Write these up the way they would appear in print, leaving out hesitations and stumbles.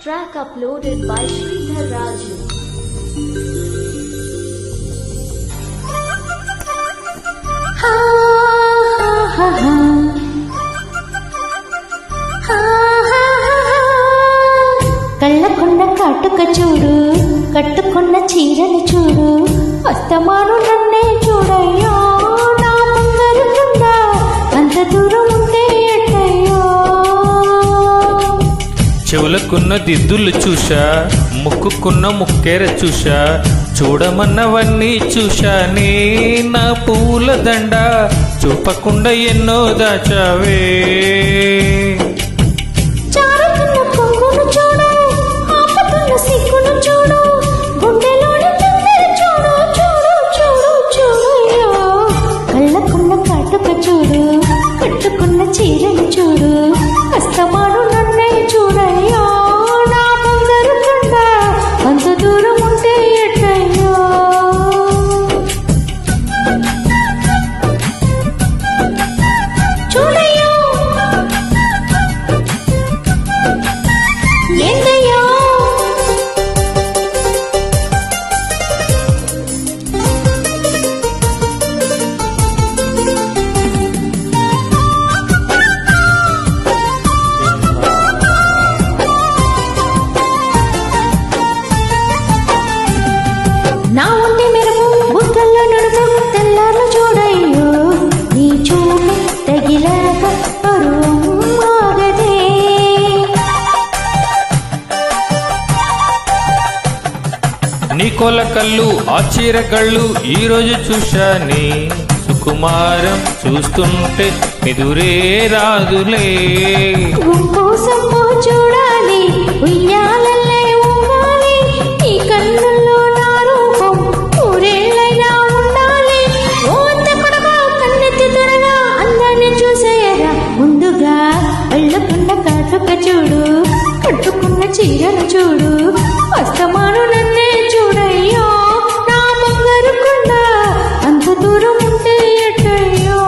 Track uploaded by Sridhar Raju. Ha ha ha ha ha ha. కళ్ళకున్న కాటుక చూడు, కట్టుకున్న చీరని చూడు, అస్తమాను నన్నే చూడయ్యో నా బంగారు కొండ, అంత దూరం ఉంటే ఎట్టయ్యో. చెవులకున్న దిద్దులు చూశా, ముక్కుకున్న ముక్కేర చూశా, చూడమన్నవన్నీ చూశానే నా పూల దండ, చూపకుండా ఎన్నో దాచావే. చారుతున్న కొంగును చూడు, ఆపుతున్న సిగ్గును చూడు, గుండెలోని తొందర చూడు చూడు చూడు చూడయ్యో. కళ్ళకున్న కాటుక చూడు, కట్టుకున్న చీరను చూడు, అస్తమాను నన్నే చూడయ్యో నా బంగారు కొండ, అంత దూరం ఉంటే ఎట్టయ్యో. చూడయ్యో ఏందయ్యో నా ఒంటి మెరుపు బుగ్గల్లో నడుపు తెల్లార్లు చూడయ్యో, నీ చూపు తగిలాక పరువం ఆగదే. నీ కోల కళ్ళు ఆ చీరగళ్ళు ఈ రోజు చూశానే, సుకుమారం చూస్తుంటే ఎదురే రాదులే. గుంపు సంపు చూడాలి, ఉయ్యాలల్లే ఊగాలి, నీ కన్నుల్లో నా రూపం ఊరేళ్ళైనా ఉండాలి. ఓ అంత కొడగా కన్నెత్తి త్వరగా అందాన్ని చూసేయరా, ముందుగా వెళ్ళకున్న కాటుక చూడు, కట్టుకున్న చీరను చూడు, అస్తమాను నన్నే చూడయ్యో నా బంగారు కొండ, అంత దూరం ఉంటే ఎట్టయ్యో.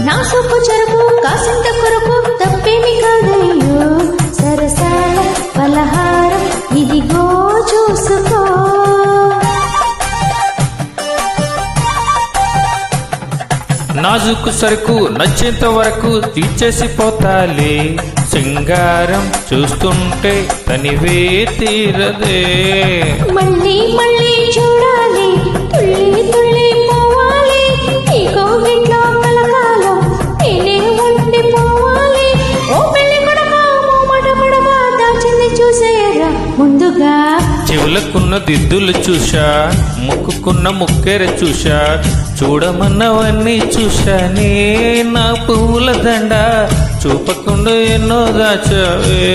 నా సొప్పు చెరుపు కాసింత కొరకు తప్పేమి కాదయ్యో, సరసాల పలహారం ఇదిగో చూసుకో. నాజుకు సరుకు నచ్చేంత వరకు తీర్చేసి పోతాలే, సింగారం చూస్తుంటే తనివే తీరదే. మళ్ళీ మళ్ళీ చూడాలి, తుళ్ళి తుళ్ళి పోవాలి, ఈ కోగిట్లో కలకాలం నేనే ఉండిపోవాలి. ఓ పెళ్లి కొడక మోమాట కొడక దాచింది చూసేయరా, ముందుగా చెవులకున్న దిద్దులు చూశా, ముక్కుకున్న ముక్కెర చూశా, చూడమన్నవన్నీ చూశానే నా పూల దండ, చూపకుండా ఎన్నో దాచావే.